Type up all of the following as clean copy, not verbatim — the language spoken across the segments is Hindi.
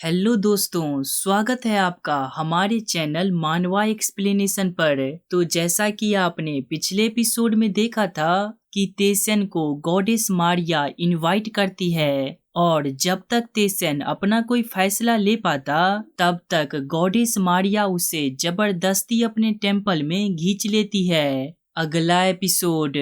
हेलो दोस्तों, स्वागत है आपका हमारे चैनल मानवा एक्सप्लेनेशन पर। तो जैसा कि आपने पिछले एपिसोड में देखा था कि तेसन को गॉडेस मारिया इनवाइट करती है और जब तक तेसन अपना कोई फैसला ले पाता तब तक गॉडेस मारिया उसे जबरदस्ती अपने टेम्पल में खींच लेती है। अगला एपिसोड।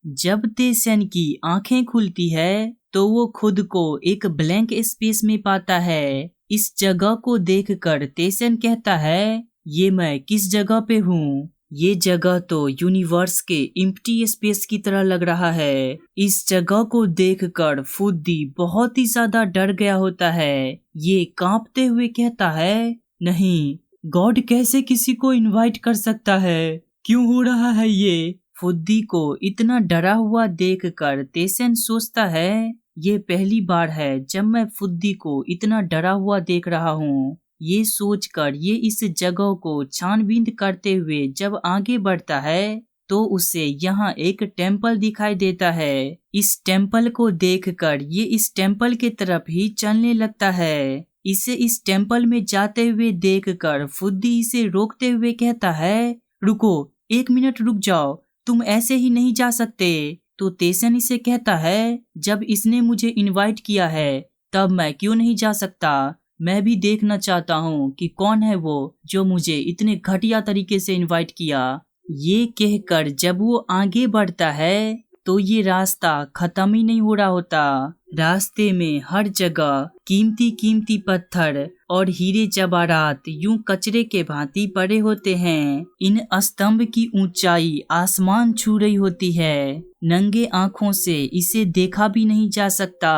जब तेसन की आंखें खुलती है तो वो खुद को एक ब्लैंक स्पेस में पाता है। इस जगह को देखकर तेसन कहता है, ये मैं किस जगह पे हूँ? ये जगह तो यूनिवर्स के एम्प्टी स्पेस की तरह लग रहा है। इस जगह को देखकर फुद्दी बहुत ही ज्यादा डर गया होता है। ये कांपते हुए कहता है, नहीं, गॉड कैसे किसी को इनवाइट कर सकता है? क्यों हो रहा है ये? फुद्दी को इतना डरा हुआ देखकर तेसन सोचता है, ये पहली बार है जब मैं फुद्दी को इतना डरा हुआ देख रहा हूँ। ये सोचकर ये इस जगह को छानबीन करते हुए जब आगे बढ़ता है तो उसे यहाँ एक टेम्पल दिखाई देता है। इस टेम्पल को देखकर ये इस टेम्पल के तरफ ही चलने लगता है। इसे इस टेम्पल में जाते हुए देखकर फुद्दी इसे रोकते हुए कहता है, रुको, 1 मिनट रुक जाओ, तुम ऐसे ही नहीं जा सकते। तो तेसन इसे कहता है, जब इसने मुझे इनवाइट किया है तब मैं क्यों नहीं जा सकता? मैं भी देखना चाहता हूँ कि कौन है वो जो मुझे इतने घटिया तरीके से इनवाइट किया। ये कहकर जब वो आगे बढ़ता है तो ये रास्ता खत्म ही नहीं हो रहा होता। रास्ते में हर जगह कीमती कीमती पत्थर और हीरे जवाहरात यूं कचरे के भांति पड़े होते हैं। इन स्तंभ की ऊंचाई आसमान छू रही होती है। नंगे आंखों से इसे देखा भी नहीं जा सकता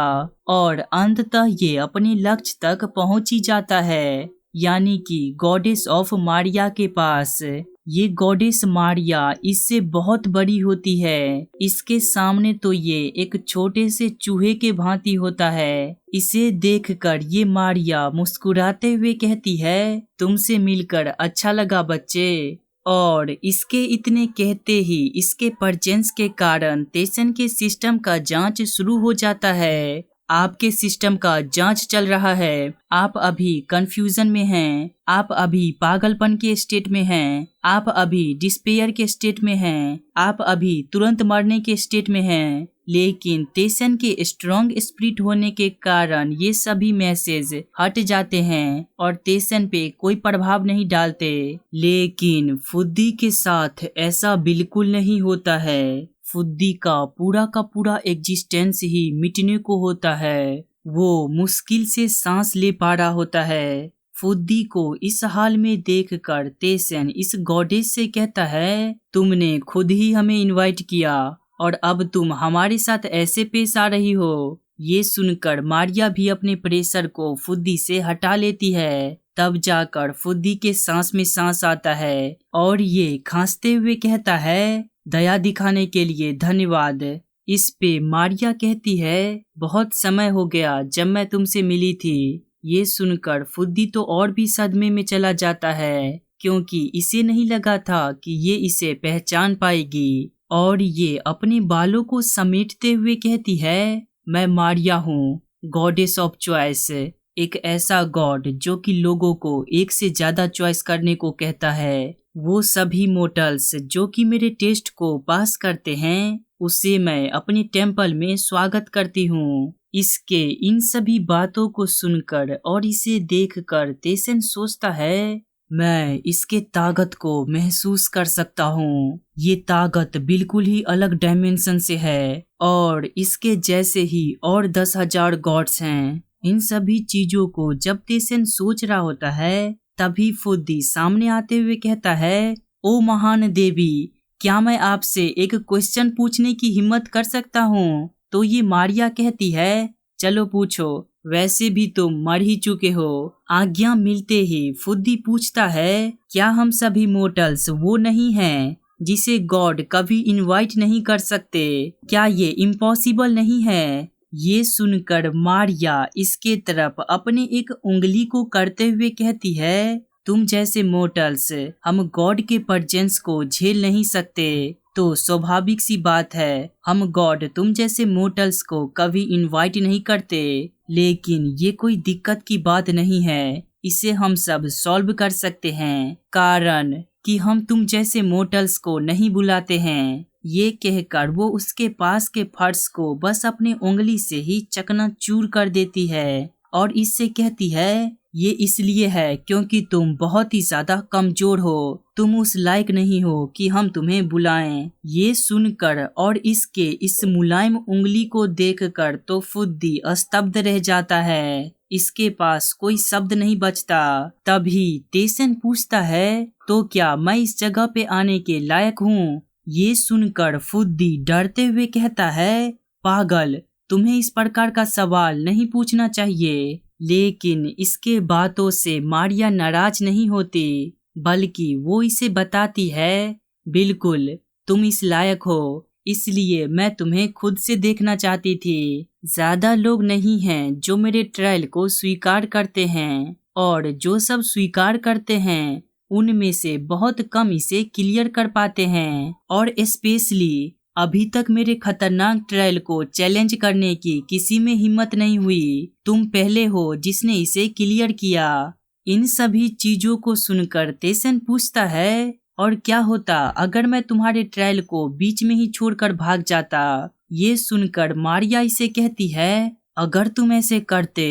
और अंततः ये अपने लक्ष्य तक पहुंच ही जाता है, यानी कि गॉडेस ऑफ मारिया के पास। ये गॉडेस मारिया इससे बहुत बड़ी होती है। इसके सामने तो ये एक छोटे से चूहे के भांति होता है। इसे देखकर ये मारिया मुस्कुराते हुए कहती है, तुमसे मिलकर अच्छा लगा बच्चे। और इसके इतने कहते ही इसके प्रेजेंस के कारण तेसन के सिस्टम का जांच शुरू हो जाता है। आपके सिस्टम का जांच चल रहा है। आप अभी कंफ्यूजन में हैं। आप अभी पागलपन के स्टेट में हैं। आप अभी डिस्पेयर के स्टेट में हैं। आप अभी तुरंत मरने के स्टेट में हैं। लेकिन तेसन के स्ट्रॉन्ग स्पिरिट होने के कारण ये सभी मैसेज हट जाते हैं और तेसन पे कोई प्रभाव नहीं डालते। लेकिन फुद्दी के साथ ऐसा बिल्कुल नहीं होता है। फुद्दी का पूरा एग्जिस्टेंस ही मिटने को होता है। वो मुश्किल से सांस ले पा रहा होता है। फुद्दी को इस हाल में देखकर तेसन इस गॉडेस से कहता है, तुमने खुद ही हमें इनवाइट किया और अब तुम हमारे साथ ऐसे पेश आ रही हो। ये सुनकर मारिया भी अपने प्रेशर को फुद्दी से हटा लेती है। तब जाकर फुद्दी के सांस में सांस आता है और ये खांसते हुए कहता है, दया दिखाने के लिए धन्यवाद। इस पे मारिया कहती है, बहुत समय हो गया जब मैं तुमसे मिली थी। ये सुनकर फुद्दी तो और भी सदमे में चला जाता है, क्योंकि इसे नहीं लगा था कि ये इसे पहचान पाएगी। और ये अपने बालों को समेटते हुए कहती है, मैं मारिया हूँ, गॉडेस ऑफ चॉइस। एक ऐसा गॉड जो कि लोगों को एक से ज्यादा चॉइस करने को कहता है। वो सभी मोर्टल्स जो कि मेरे टेस्ट को पास करते हैं, उसे मैं अपने टेम्पल में स्वागत करती हूँ। इसके इन सभी बातों को सुनकर और इसे देखकर तेसन सोचता है, मैं इसके ताकत को महसूस कर सकता हूँ। ये ताकत बिल्कुल ही अलग डायमेंशन से है और इसके जैसे ही और 10,000 गॉड्स हैं। इन सभी चीजों को जब तेसन सोच रहा होता है तभी फुद्दी सामने आते हुए कहता है, ओ महान देवी, क्या मैं आपसे एक क्वेश्चन पूछने की हिम्मत कर सकता हूँ? तो ये मारिया कहती है, चलो पूछो, वैसे भी तुम मर ही चुके हो। आज्ञा मिलते ही फुद्दी पूछता है, क्या हम सभी मोर्टल्स वो नहीं हैं जिसे गॉड कभी इनवाइट नहीं कर सकते? क्या ये इम्पॉसिबल नहीं है? ये सुनकर मारिया इसके तरफ अपने एक उंगली को करते हुए कहती है, तुम जैसे मोर्टल्स हम गॉड के प्रेजेंस को झेल नहीं सकते। तो स्वाभाविक सी बात है, हम गॉड तुम जैसे मोर्टल्स को कभी इनवाइट नहीं करते। लेकिन ये कोई दिक्कत की बात नहीं है, इसे हम सब सॉल्व कर सकते हैं, कारण कि हम तुम जैसे मोर्टल्स को नहीं बुलाते हैं। ये कहकर वो उसके पास के फर्श को बस अपनी उंगली से ही चकनाचूर कर देती है और इससे कहती है, ये इसलिए है क्योंकि तुम बहुत ही ज्यादा कमजोर हो, तुम उस लायक नहीं हो कि हम तुम्हें बुलाएं। ये सुनकर और इसके इस मुलायम उंगली को देखकर तो फुद्दी स्तब्ध रह जाता है, इसके पास कोई शब्द नहीं बचता। तभी तेसन पूछता है, तो क्या मैं इस जगह पे आने के लायक हूँ? ये सुनकर फुद्दी डरते हुए कहता है, पागल, तुम्हें इस प्रकार का सवाल नहीं पूछना चाहिए। लेकिन इसके बातों से मारिया नाराज नहीं होती, बल्कि वो इसे बताती है, बिल्कुल तुम इस लायक हो, इसलिए मैं तुम्हें खुद से देखना चाहती थी। ज्यादा लोग नहीं हैं जो मेरे ट्रायल को स्वीकार करते हैं, और जो सब स्वीकार करते हैं उनमें से बहुत कम इसे क्लियर कर पाते हैं, और स्पेशली अभी तक मेरे खतरनाक ट्रायल को चैलेंज करने की किसी में हिम्मत नहीं हुई। तुम पहले हो जिसने इसे क्लियर किया। इन सभी चीजों को सुनकर तेसन पूछता है, और क्या होता अगर मैं तुम्हारे ट्रायल को बीच में ही छोड़कर भाग जाता? ये सुनकर मारिया इसे कहती है, अगर तुम ऐसे करते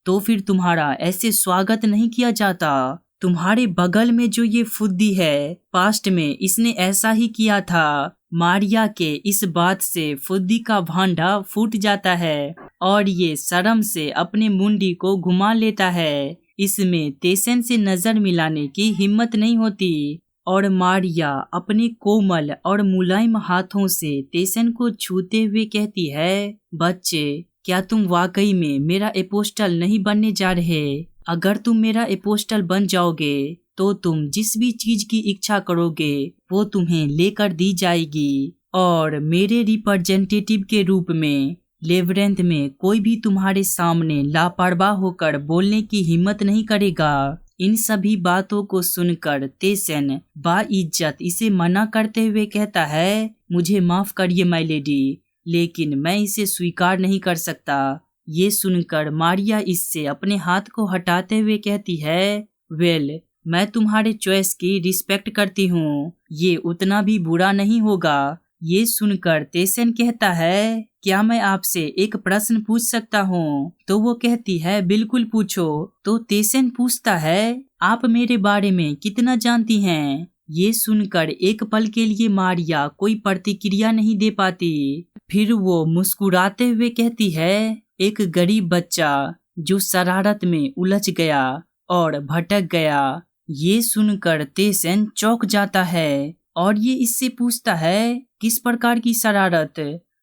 तो फिर तुम्हारा ऐसे स्वागत नहीं किया जाता। तुम्हारे बगल में जो ये फुद्दी है, पास्ट में इसने ऐसा ही किया था। मारिया के इस बात से फुद्दी का भांडा फूट जाता है और ये शर्म से अपने मुंडी को घुमा लेता है। इसमें तेसन से नजर मिलाने की हिम्मत नहीं होती और मारिया अपने कोमल और मुलायम हाथों से तेसन को छूते हुए कहती है, बच्चे, क्या तुम वाकई में मेरा एपोस्टल नहीं बनने जा रहे? अगर तुम मेरा एपोस्टल बन जाओगे तो तुम जिस भी चीज की इच्छा करोगे वो तुम्हें लेकर दी जाएगी, और मेरे रिप्रेजेंटेटिव के रूप में लेवरेंथ में कोई भी तुम्हारे सामने लापरवाह होकर बोलने की हिम्मत नहीं करेगा। इन सभी बातों को सुनकर तेसन बाइज्जत इसे मना करते हुए कहता है, मुझे माफ करिए माय लेडी, लेकिन मैं इसे स्वीकार नहीं कर सकता। ये सुनकर मारिया इससे अपने हाथ को हटाते हुए कहती है, वेल, मैं तुम्हारे चॉइस की रिस्पेक्ट करती हूँ, ये उतना भी बुरा नहीं होगा। ये सुनकर तेसन कहता है, क्या मैं आपसे एक प्रश्न पूछ सकता हूँ? तो वो कहती है, बिल्कुल पूछो। तो तेसन पूछता है, आप मेरे बारे में कितना जानती हैं? ये सुनकर एक पल के लिए मारिया कोई प्रतिक्रिया नहीं दे पाती। फिर वो मुस्कुराते हुए कहती है, एक गरीब बच्चा जो शरारत में उलझ गया और भटक गया। ये सुनकर तेसन चौंक जाता है और ये इससे पूछता है, किस प्रकार की शरारत?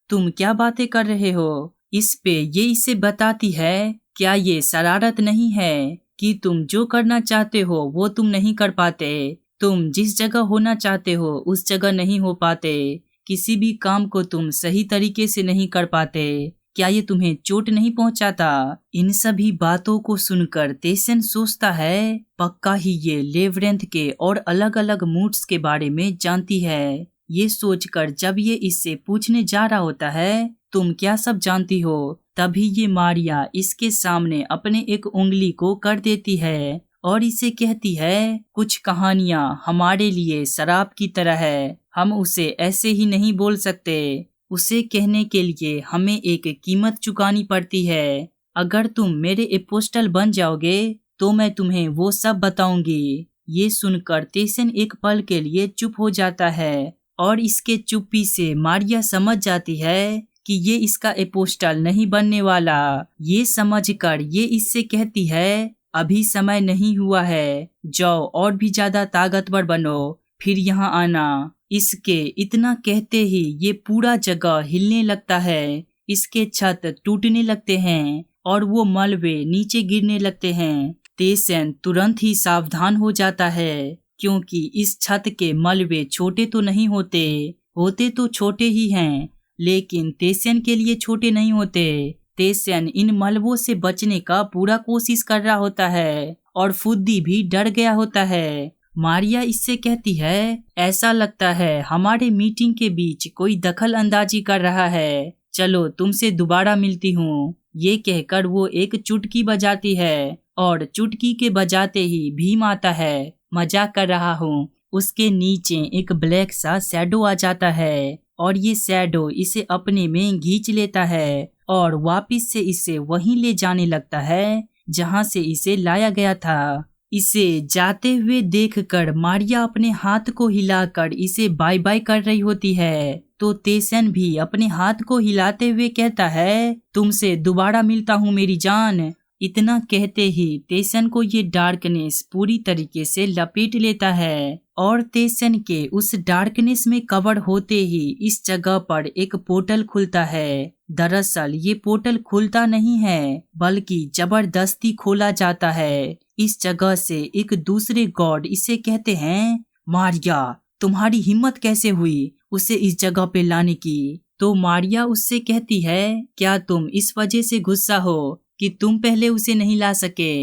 तुम क्या बातें कर रहे हो? इस पे ये इसे बताती है, क्या ये शरारत नहीं है कि तुम जो करना चाहते हो वो तुम नहीं कर पाते, तुम जिस जगह होना चाहते हो उस जगह नहीं हो पाते, किसी भी काम को तुम सही तरीके से नहीं कर पाते, क्या ये तुम्हें चोट नहीं पहुंचाता? इन सभी बातों को सुनकर तेसन सोचता है, पक्का ही ये लेवरेंथ के और अलग अलग मूड्स के बारे में जानती है। ये सोचकर जब ये इससे पूछने जा रहा होता है, तुम क्या सब जानती हो, तभी ये मारिया इसके सामने अपने एक उंगली को कर देती है और इसे कहती है, कुछ कहानियां हमारे लिए शराब की तरह है, हम उसे ऐसे ही नहीं बोल सकते, उसे कहने के लिए हमें एक कीमत चुकानी पड़ती है। अगर तुम मेरे एपोस्टल बन जाओगे तो मैं तुम्हें वो सब बताऊंगी। ये सुनकर तेसन एक पल के लिए चुप हो जाता है और इसके चुप्पी से मारिया समझ जाती है कि ये इसका एपोस्टल नहीं बनने वाला। ये समझकर ये इससे कहती है, अभी समय नहीं हुआ है, जाओ और भी ज्यादा ताकतवर बनो, फिर यहाँ आना। इसके इतना कहते ही ये पूरा जगह हिलने लगता है, इसके छत टूटने लगते हैं और वो मलबे नीचे गिरने लगते हैं। तेसन तुरंत ही सावधान हो जाता है क्योंकि इस छत के मलबे छोटे तो नहीं होते, होते तो छोटे ही हैं, लेकिन तेसन के लिए छोटे नहीं होते। तेसन इन मलबों से बचने का पूरा कोशिश कर रहा होता है और फुद्दी भी डर गया होता है मारिया इससे कहती है, ऐसा लगता है हमारे मीटिंग के बीच कोई दखल अंदाजी कर रहा है, चलो तुमसे दोबारा मिलती हूँ। ये कहकर वो एक चुटकी बजाती है और चुटकी के बजाते ही भीम आता है। मजाक कर रहा हूँ। उसके नीचे एक ब्लैक सा शैडो आ जाता है और ये शैडो इसे अपने में खींच लेता है और वापिस से इसे वहीं ले जाने लगता है जहाँ से इसे लाया गया था। इसे जाते हुए देखकर मारिया अपने हाथ को हिलाकर इसे बाय बाय कर रही होती है, तो तेसन भी अपने हाथ को हिलाते हुए कहता है, तुमसे दोबारा मिलता हूँ मेरी जान। इतना कहते ही तेसन को ये डार्कनेस पूरी तरीके से लपेट लेता है और तेसन के उस डार्कनेस में कवर होते ही इस जगह पर एक पोर्टल खुलता है। दरअसल ये पोर्टल खुलता नहीं है बल्कि जबरदस्ती खोला जाता है। इस जगह से एक दूसरे गॉड इसे कहते हैं, मारिया तुम्हारी हिम्मत कैसे हुई उसे इस जगह पे लाने की। तो मारिया उससे कहती है, क्या तुम इस वजह से गुस्सा हो कि तुम पहले उसे नहीं ला सके।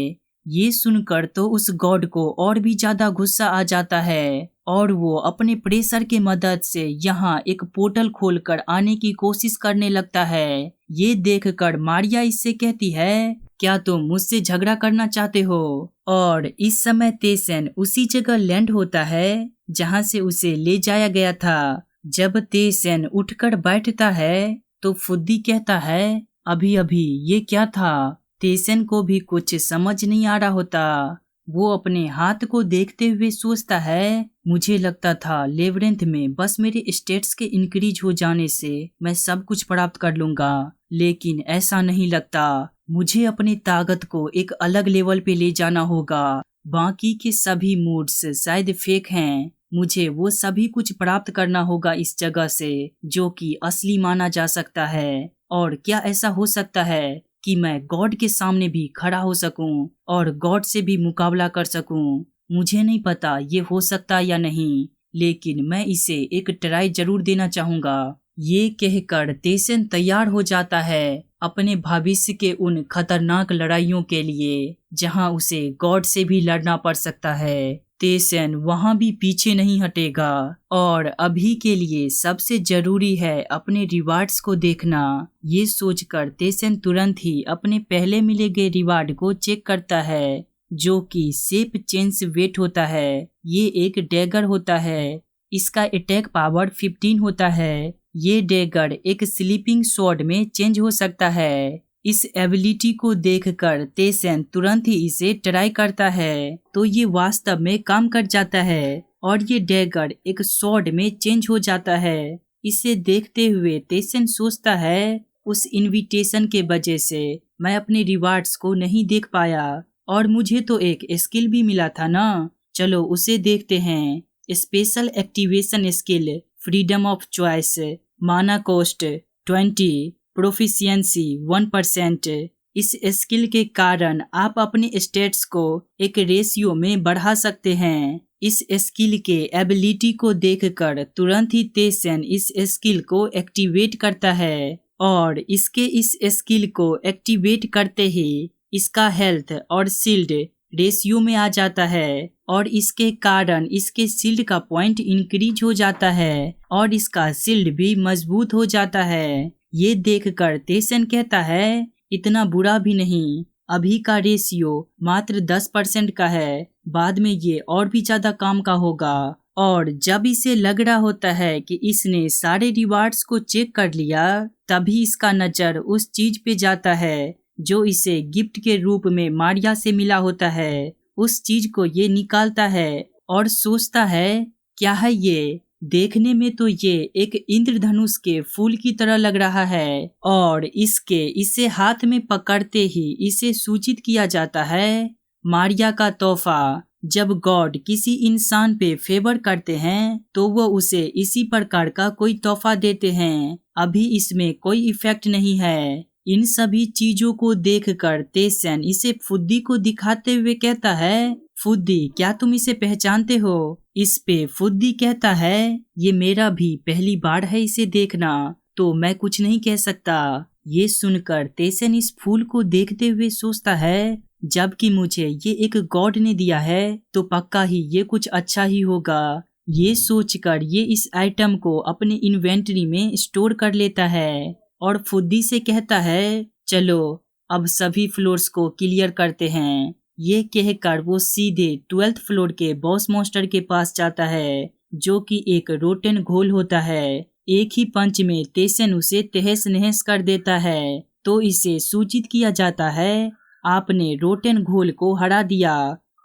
ये सुनकर तो उस गॉड को और भी ज्यादा गुस्सा आ जाता है और वो अपने प्रेशर के मदद से यहाँ एक पोर्टल खोलकर आने की कोशिश करने लगता है। ये देखकर मारिया इससे कहती है, क्या तुम मुझसे झगड़ा करना चाहते हो। और इस समय तेसन उसी जगह लैंड होता है जहाँ से उसे ले जाया गया था। जब तेसन उठकर बैठता है तो फुद्दी कहता है, अभी अभी ये क्या था। तेसन को भी कुछ समझ नहीं आ रहा होता। वो अपने हाथ को देखते हुए सोचता है, मुझे लगता था लेबरिंथ में बस मेरे स्टेट्स के इंक्रीज हो जाने से मैं सब कुछ प्राप्त कर लूंगा, लेकिन ऐसा नहीं लगता। मुझे अपनी ताकत को एक अलग लेवल पे ले जाना होगा। बाकी के सभी मूड्स शायद फेक हैं। मुझे वो सभी कुछ प्राप्त करना होगा इस जगह से जो कि असली माना जा सकता है। और क्या ऐसा हो सकता है कि मैं गॉड के सामने भी खड़ा हो सकूं और गॉड से भी मुकाबला कर सकूं। मुझे नहीं पता ये हो सकता या नहीं, लेकिन मैं इसे एक ट्राई जरूर देना चाहूंगा। ये कहकर तेसन तैयार हो जाता है अपने भविष्य के उन खतरनाक लड़ाइयों के लिए जहां उसे गॉड से भी लड़ना पड़ सकता है। तेसन वहां भी पीछे नहीं हटेगा और अभी के लिए सबसे जरूरी है अपने रिवार्ड्स को देखना। ये सोचकर तेसन तुरंत ही अपने पहले मिले गए रिवार्ड को चेक करता है जो कि सेप चेंस वेट होता है। ये एक डैगर होता है। इसका अटैक पावर 15 होता है। ये डैगर एक स्लीपिंग स्वॉर्ड में चेंज हो सकता है। इस एबिलिटी को देखकर तेसन तुरंत ही इसे ट्राई करता है तो ये वास्तव में काम कर जाता है और ये डैगर एक स्वॉर्ड में चेंज हो जाता है। इसे देखते हुए तेसन सोचता है, उस इनविटेशन के वजह से मैं अपने रिवार्ड्स को नहीं देख पाया और मुझे तो एक स्किल भी मिला था ना, चलो उसे देखते हैं। Special activation skill, freedom of choice, माना कॉस्ट 20, प्रोफिशिएंसी 1%। इस स्किल के कारण आप अपने स्टेट्स को एक रेशियो में बढ़ा सकते हैं। इस स्किल के एबिलिटी को देखकर तुरंत ही तेसन इस स्किल को एक्टिवेट करता है और इसके इस स्किल को एक्टिवेट करते ही इसका हेल्थ और शील्ड रेशियो में आ जाता है और इसके कारण इसके शील्ड का पॉइंट इंक्रीज हो जाता है और इसका शील्ड भी मजबूत हो जाता है। ये देखकर तेसन कहता है, इतना बुरा भी नहीं, अभी का रेशियो मात्र 10% का है, बाद में ये और भी ज्यादा काम का होगा। और जब इसे लग रहा होता है कि इसने सारे रिवार्ड्स को चेक कर लिया, तभी इसका नजर उस चीज पे जाता है जो इसे गिफ्ट के रूप में मारिया से मिला होता है। उस चीज को ये निकालता है और सोचता है, क्या है ये? देखने में तो ये एक इंद्रधनुष के फूल की तरह लग रहा है और इसे हाथ में पकड़ते ही इसे सूचित किया जाता है, मारिया का तोहफा। जब गॉड किसी इंसान पे फेवर करते हैं तो वो उसे इसी प्रकार का कोई तोहफा देते हैं। अभी इसमें कोई इफेक्ट नहीं है। इन सभी चीजों को देखकर तेसन इसे फुद्दी को दिखाते हुए कहता है, फुद्दी क्या तुम इसे पहचानते हो? इस पे फुद्दी कहता है, ये मेरा भी पहली बार है इसे देखना, तो मैं कुछ नहीं कह सकता। ये सुनकर तेसन इस फूल को देखते हुए सोचता है, जबकि मुझे ये एक गॉड ने दिया है तो पक्का ही ये कुछ अच्छा ही होगा। ये सोचकर ये इस आइटम को अपने इन्वेंटरी में स्टोर कर लेता है और फुद्दी से कहता है चलो अब सभी फ्लोर्स को क्लियर करते हैं। ये कहकर वो सीधे 12th फ्लोर के बॉस मॉन्स्टर के पास जाता है जो कि एक रोटेन घोल होता है। एक ही पंच में तेसन उसे तहस नहस कर देता है। तो इसे सूचित किया जाता है आपने रोटेन घोल को हरा दिया।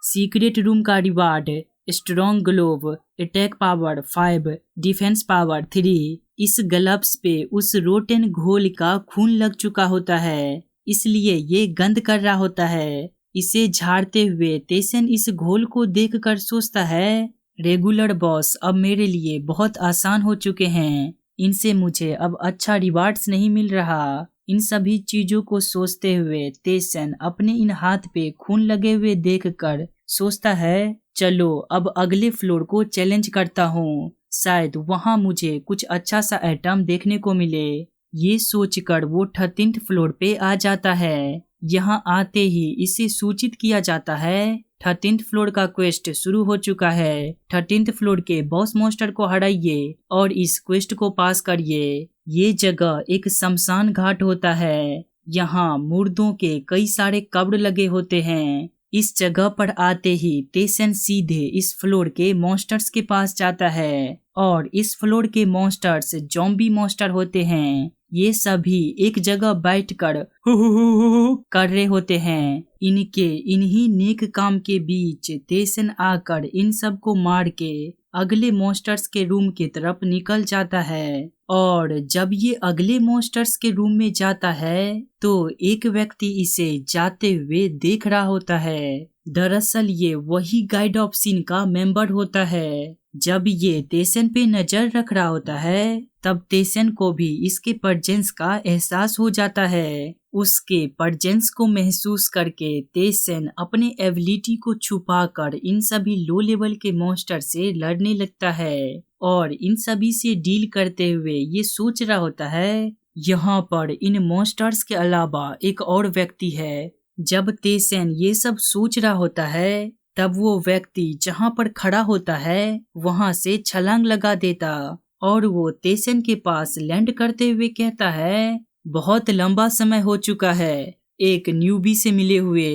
सीक्रेट रूम का reward strong glove, attack power 5, defence power 3। इस ग्लव्स पे उस रोटेन घोल का खून लग चुका होता है, इसलिए ये गंद कर रहा होता है। इसे झाड़ते हुए तेसन इस घोल को देखकर सोचता है रेगुलर बॉस अब मेरे लिए बहुत आसान हो चुके हैं, इनसे मुझे अब अच्छा रिवार्ड्स नहीं मिल रहा। इन सभी चीजों को सोचते हुए तेसन अपने इन हाथ पे खून लगे हुए देखकर सोचता है चलो अब अगले फ्लोर को चैलेंज करता हूँ, शायद वहाँ मुझे कुछ अच्छा सा आइटम देखने को मिले। ये सोचकर वो 13th फ्लोर पे आ जाता है। यहाँ आते ही इसे सूचित किया जाता है 13th फ्लोर का क्वेस्ट शुरू हो चुका है। 13th फ्लोर के बॉस मॉन्स्टर को हराइए और इस क्वेस्ट को पास करिए। ये जगह एक शमशान घाट होता है। यहाँ मुर्दों के कई सारे कब्र लगे होते हैं। इस जगह पर आते ही तेसन सीधे इस फ्लोर के मॉन्स्टर्स के पास जाता है और इस फ्लोर के मॉन्स्टर्स ज़ॉम्बी मॉन्स्टर होते हैं। ये सभी एक जगह बैठकर हु कर रहे होते हैं। इनके इन्हीं नेक काम के बीच तेसन आकर इन सब को मार के अगले मॉन्स्टर्स के रूम की तरफ निकल जाता है। और जब ये अगले मॉन्स्टर्स के रूम में जाता है तो एक व्यक्ति इसे जाते हुए देख रहा होता है। दरअसल ये वही गाइड ऑफ सीन का मेंबर होता है। जब ये तेसन पे नजर रख रहा होता है तब तेसन को भी इसके प्रेजेंस का एहसास हो जाता है। उसके प्रेजेंस को महसूस करके तेसन अपने एबिलिटी को छुपाकर इन सभी लो लेवल के मॉन्स्टर से लड़ने लगता है और इन सभी से डील करते हुए ये सोच रहा होता है यहाँ पर इन मॉन्स्टर्स के अलावा एक और व्यक्ति है। जब तेसन ये सब सोच रहा होता है तब वो व्यक्ति जहाँ पर खड़ा होता है वहां से छलांग लगा देता और वो तेसन के पास लैंड करते हुए कहता है बहुत लंबा समय हो चुका है एक न्यूबी से मिले हुए।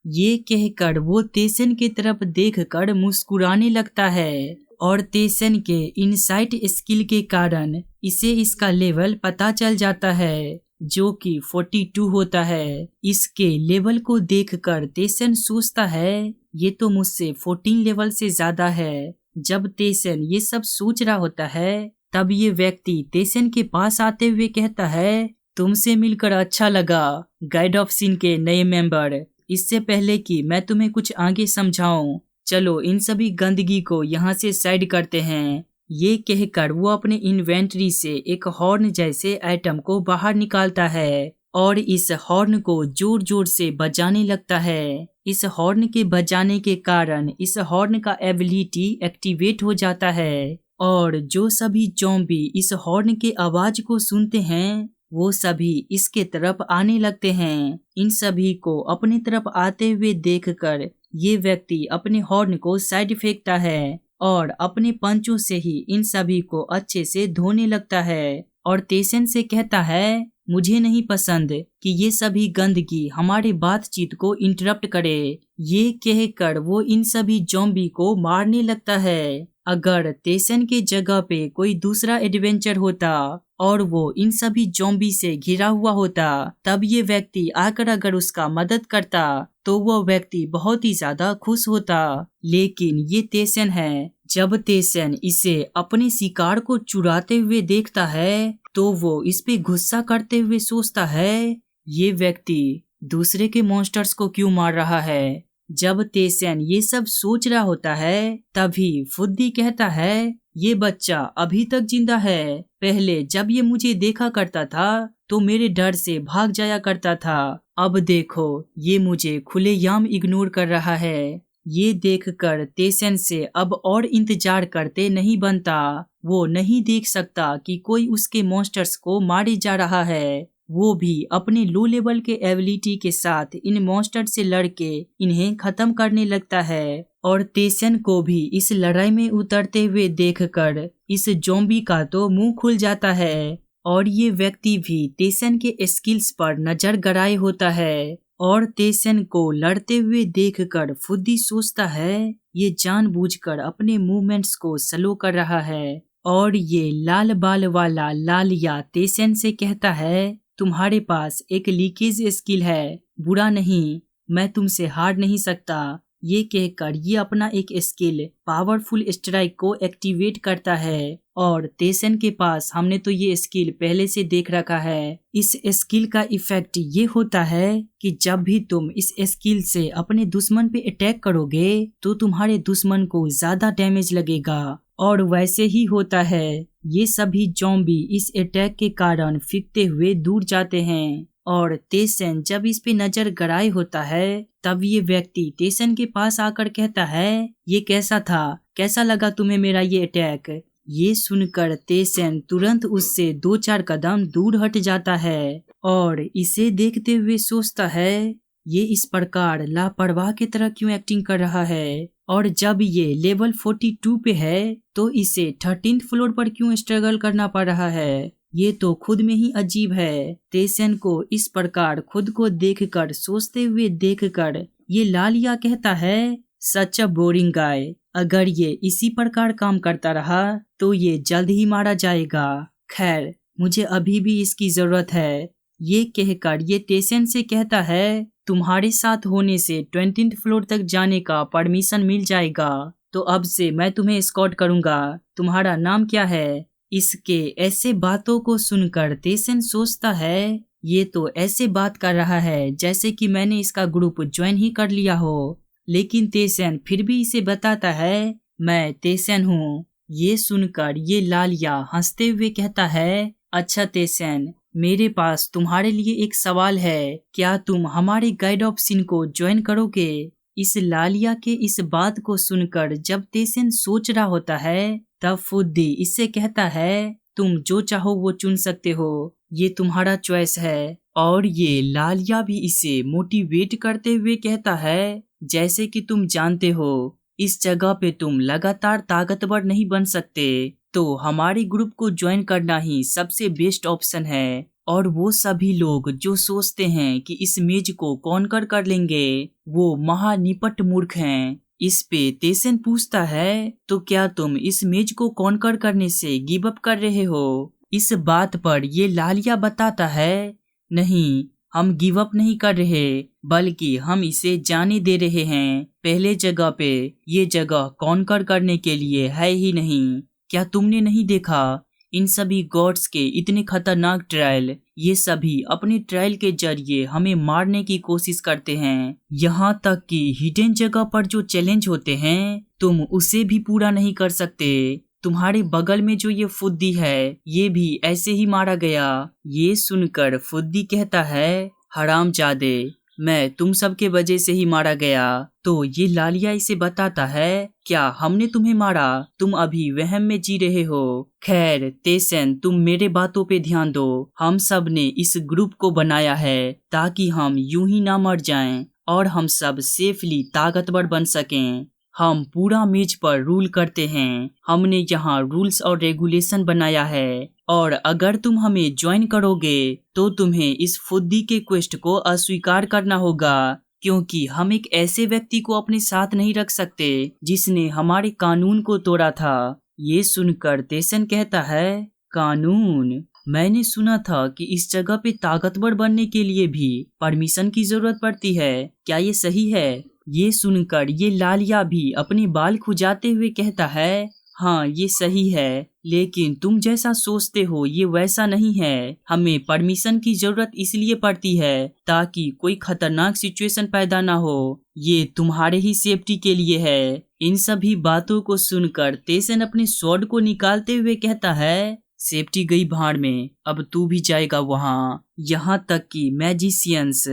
ये कहकर वो तेसन की तरफ देखकर मुस्कुराने लगता है और तेसन के इनसाइट स्किल के कारण इसे इसका लेवल पता चल जाता है जो कि 42 होता है। इसके लेवल को देखकर तेसन सोचता है ये तो मुझसे 14 लेवल से ज्यादा है। जब तेसन ये सब सोच रहा होता है तब ये व्यक्ति तेसन के पास आते हुए कहता है तुमसे मिलकर अच्छा लगा गाइड ऑफ सीन के नए मेंबर। इससे पहले कि मैं तुम्हें कुछ आगे समझाऊं चलो इन सभी गंदगी को यहाँ से साइड करते हैं। ये कहकर वो अपने इन्वेंटरी से एक हॉर्न जैसे आइटम को बाहर निकालता है और इस हॉर्न को जोर जोर से बजाने लगता है। इस हॉर्न के बजाने के कारण इस हॉर्न का एबिलिटी एक्टिवेट हो जाता है और जो सभी ज़ॉम्बी इस हॉर्न के आवाज को सुनते हैं वो सभी इसके तरफ आने लगते हैं। इन सभी को अपनी तरफ आते हुए देखकर ये व्यक्ति अपने हॉर्न को साइड फेंकता है और अपने पंचों से ही इन सभी को अच्छे से धोने लगता है और तेसन से कहता है मुझे नहीं पसंद कि ये सभी गंदगी हमारे बातचीत को इंटरप्ट करे। ये कहकर वो इन सभी ज़ॉम्बी को मारने लगता है। अगर तेसन के जगह पे कोई दूसरा एडवेंचर होता और वो इन सभी ज़ॉम्बी से घिरा हुआ होता तब ये व्यक्ति आकर अगर उसका मदद करता तो वो व्यक्ति बहुत ही ज्यादा खुश होता। लेकिन ये तेसन है, जब तेसन इसे अपने शिकार को चुराते हुए देखता है तो वो इस पे गुस्सा करते हुए सोचता है ये व्यक्ति दूसरे के मॉन्स्टर्स को क्यों मार रहा है। जब तेसन ये सब सोच रहा होता है तभी फुद्दी कहता है ये बच्चा अभी तक जिंदा है, पहले जब ये मुझे देखा करता था तो मेरे डर से भाग जाया करता था, अब देखो ये मुझे खुलेआम इग्नोर कर रहा है। ये देखकर तेसन से अब और इंतजार करते नहीं बनता। वो नहीं देख सकता कि कोई उसके मॉन्स्टर्स को मारे जा रहा है। वो भी अपने लो लेवल के एबिलिटी के साथ इन मॉन्स्टर से लड़के इन्हें खत्म करने लगता है। और तेसन को भी इस लड़ाई में उतरते हुए देखकर इस ज़ॉम्बी का तो मुंह खुल जाता है और ये व्यक्ति भी तेसन के स्किल्स पर नजर गड़ाए होता है। और तेसन को लड़ते हुए देखकर फुद्दी सोचता है ये जानबूझकर अपने मूवमेंट्स को स्लो कर रहा है। और ये लाल बाल वाला लालिया तेसन से कहता है तुम्हारे पास एक लीकेज स्किल है, बुरा नहीं, मैं तुमसे हार नहीं सकता। ये कहकर ये अपना एक स्किल पावरफुल स्ट्राइक को एक्टिवेट करता है। और तेसन के पास हमने तो ये स्किल पहले से देख रखा है। इस स्किल का इफेक्ट ये होता है कि जब भी तुम इस स्किल से अपने दुश्मन पे अटैक करोगे तो तुम्हारे दुश्मन को ज्यादा डैमेज लगेगा। और वैसे ही होता है, ये सभी ज़ॉम्बी इस अटैक के कारण फीकते हुए दूर जाते हैं। और तेसन जब इस पे नजर गड़ाए होता है तब ये व्यक्ति तेसन के पास आकर कहता है ये कैसा था, कैसा लगा तुम्हें मेरा ये अटैक। ये सुनकर तेसन तुरंत उससे 2-4 कदम दूर हट जाता है और इसे देखते हुए सोचता है ये इस प्रकार लापरवाह की तरह क्यों एक्टिंग कर रहा है। और जब ये लेवल 42 पे है तो इसे 13th फ्लोर पर क्यों स्ट्रगल करना पड़ रहा है, ये तो खुद में ही अजीब है। तेसन को इस प्रकार खुद को देखकर सोचते हुए देखकर ये लालिया कहता है सच अ बोरिंग गाय, अगर ये इसी प्रकार काम करता रहा तो ये जल्द ही मारा जाएगा। खैर मुझे अभी भी इसकी जरूरत है। ये कहकर ये तेसन से कहता है तुम्हारे साथ होने से 20th फ्लोर तक जाने का परमिशन मिल जाएगा, तो अब से मैं तुम्हें एस्कॉर्ट करूंगा। तुम्हारा नाम क्या है? इसके ऐसे बातों को सुनकर तेसन सोचता है ये तो ऐसे बात कर रहा है जैसे कि मैंने इसका ग्रुप ज्वाइन ही कर लिया हो। लेकिन तेसन फिर भी इसे बताता है मैं तेसन हूँ। ये सुनकर ये लालिया हंसते हुए कहता है अच्छा तेसन, मेरे पास तुम्हारे लिए एक सवाल है, क्या तुम हमारे गाइड ऑफ सिन को ज्वाइन करोगे? इस लालिया के इस बात को सुनकर जब तेसन सोच रहा होता है तब फुद्दी इससे कहता है तुम जो चाहो वो चुन सकते हो, ये तुम्हारा चॉइस है। और ये लालिया भी इसे मोटिवेट करते हुए कहता है जैसे कि तुम जानते हो इस जगह पे तुम लगातार ताकतवर नहीं बन सकते, तो हमारे ग्रुप को ज्वाइन करना ही सबसे बेस्ट ऑप्शन है। और वो सभी लोग जो सोचते हैं कि इस मेज को कॉन्कर कर लेंगे वो महानिपट मूर्ख हैं। इस पे तेसन पूछता है तो क्या तुम इस मेज को कॉन्कर करने से गिव अप कर रहे हो? इस बात पर ये लालिया बताता है नहीं, हम गिव अप नहीं कर रहे बल्कि हम इसे जाने दे रहे हैं। पहले जगह पे ये जगह कॉन्कर करने के लिए है ही नहीं। क्या तुमने नहीं देखा इन सभी गॉड्स के इतने खतरनाक ट्रायल? ये सभी अपने ट्रायल के जरिए हमें मारने की कोशिश करते हैं। यहाँ तक कि हिडन जगह पर जो चैलेंज होते हैं तुम उसे भी पूरा नहीं कर सकते। तुम्हारे बगल में जो ये फुद्दी है ये भी ऐसे ही मारा गया। ये सुनकर फुद्दी कहता है हरामजादे, मैं तुम सबके वजह से ही मारा गया। तो ये लालिया इसे बताता है क्या हमने तुम्हें मारा? तुम अभी वहम में जी रहे हो। खैर तेसन, तुम मेरे बातों पे ध्यान दो। हम सब ने इस ग्रुप को बनाया है ताकि हम यूं ही ना मर जाएं और हम सब सेफली ताकतवर बन सकें। हम पूरा मेज पर रूल करते हैं। हमने यहाँ रूल्स और रेगुलेशन बनाया है और अगर तुम हमें ज्वाइन करोगे तो तुम्हें इस फुद्दी के क्वेस्ट को अस्वीकार करना होगा, क्योंकि हम एक ऐसे व्यक्ति को अपने साथ नहीं रख सकते जिसने हमारे कानून को तोड़ा था। ये सुनकर तेसन कहता है कानून? मैंने सुना था कि इस जगह पे ताकतवर बनने के लिए भी परमिशन की जरूरत पड़ती है, क्या ये सही है? ये सुनकर ये लालिया भी अपने बाल खुजाते हुए कहता है हाँ ये सही है, लेकिन तुम जैसा सोचते हो ये वैसा नहीं है। हमें परमिशन की जरूरत इसलिए पड़ती है ताकि कोई खतरनाक सिचुएशन पैदा ना हो। ये तुम्हारे ही सेफ्टी के लिए है। इन सभी बातों को सुनकर तेसन अपने स्वॉर्ड को निकालते हुए कहता है सेफ्टी गई भाड़ में, अब तू भी जाएगा वहाँ। यहाँ तक कि मैजिशियंस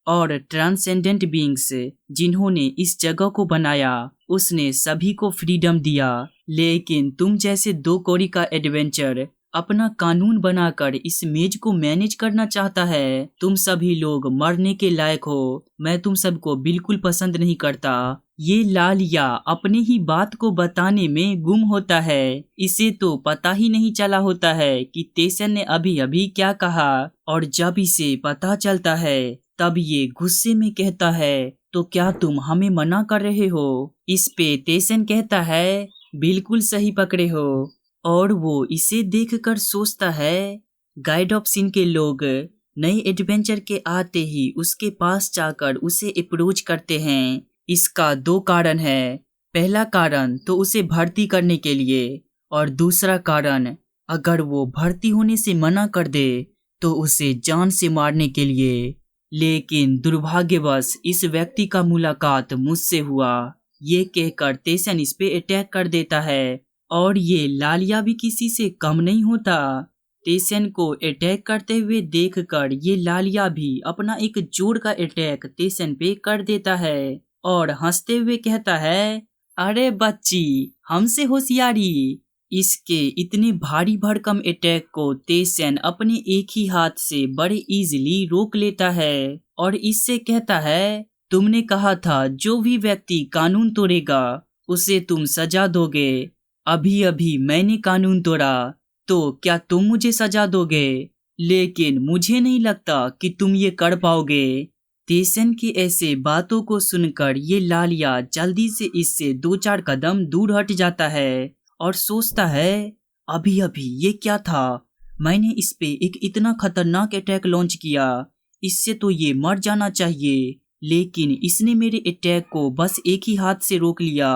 और ट्रांसेंडेंट बीइंग्स जिन्होंने इस जगह को बनाया उसने सभी को फ्रीडम दिया, लेकिन तुम जैसे 2 कौड़ी का एडवेंचर अपना कानून बनाकर इस मेज को मैनेज करना चाहता है। तुम सभी लोग मरने के लायक हो। मैं तुम सबको बिल्कुल पसंद नहीं करता। ये लालिया अपने ही बात को बताने में गुम होता है। इसे तो पता ही नहीं चला होता है कि तेसन ने अभी अभी क्या कहा, और जब इसे पता चलता है तब ये गुस्से में कहता है, तो क्या तुम हमें मना कर रहे हो? इस पे तेसन कहता है, बिल्कुल सही पकड़े हो। और वो इसे देखकर सोचता है। गाइड ऑफ सीन के लोग नए एडवेंचर के आते ही उसके पास जाकर उसे अप्रोच करते हैं। इसका 2 कारण है। पहला कारण तो उसे भर्ती करने के लिए, और दूसरा कारण अगर वो भर्ती होने से मना कर दे तो उसे जान से मारने के लिए। लेकिन दुर्भाग्यवश इस व्यक्ति का मुलाकात मुझसे हुआ। ये कहकर तेसन इस पे अटैक कर देता है, और ये लालिया भी किसी से कम नहीं होता। तेसन को अटैक करते हुए देखकर ये लालिया भी अपना एक जोर का अटैक तेसन पे कर देता है, और हंसते हुए कहता है, अरे बच्ची, हमसे होशियारी। इसके इतने भारी भरकम अटैक को तेसन अपने एक ही हाथ से बड़े इजीली रोक लेता है, और इससे कहता है, तुमने कहा था जो भी व्यक्ति कानून तोड़ेगा उसे तुम सजा दोगे। अभी अभी मैंने कानून तोड़ा, तो क्या तुम मुझे सजा दोगे? लेकिन मुझे नहीं लगता कि तुम ये कर पाओगे। तेसन की ऐसे बातों को सुनकर ये लालिया जल्दी से इससे 2-4 कदम दूर हट जाता है, और सोचता है, अभी अभी ये क्या था? मैंने इस पे एक इतना खतरनाक अटैक लॉन्च किया, इससे तो ये मर जाना चाहिए, लेकिन इसने मेरे अटैक को बस एक ही हाथ से रोक लिया।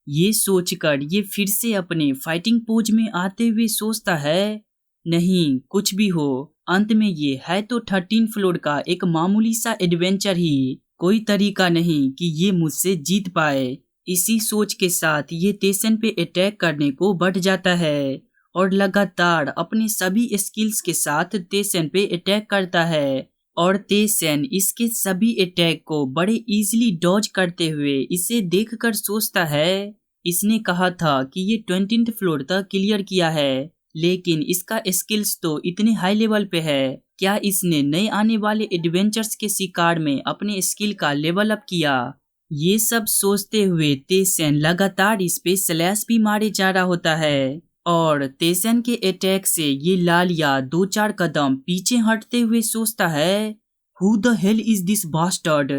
ये सोचकर ये फिर से अपने फाइटिंग पोज में आते हुए सोचता है, नहीं कुछ भी हो, अंत में ये है तो 13 फ्लोर का एक मामूली सा एडवेंचर ही, कोई तरीका नहीं कि ये मुझसे जीत पाए। इसी सोच के साथ ये तेसन पे अटैक करने को बढ़ जाता है, और लगातार अपने सभी स्किल्स के साथ तेसन पे अटैक करता है, और तेसन इसके सभी अटैक को बड़े इजीली डॉज करते हुए इसे देखकर सोचता है, इसने कहा था कि ये 20th फ्लोर तक क्लियर किया है, लेकिन इसका स्किल्स तो इतने हाई लेवल पे है, क्या इसने नए आने वाले एडवेंचर्स के शिकार में अपने स्किल का लेवल अप किया? ये सब सोचते हुए तेसन लगातार इस पे स्लैश भी मारे जा रहा होता है, और तेसन के अटैक से ये लालिया 2-4 कदम पीछे हटते हुए सोचता है, who the hell is this bastard?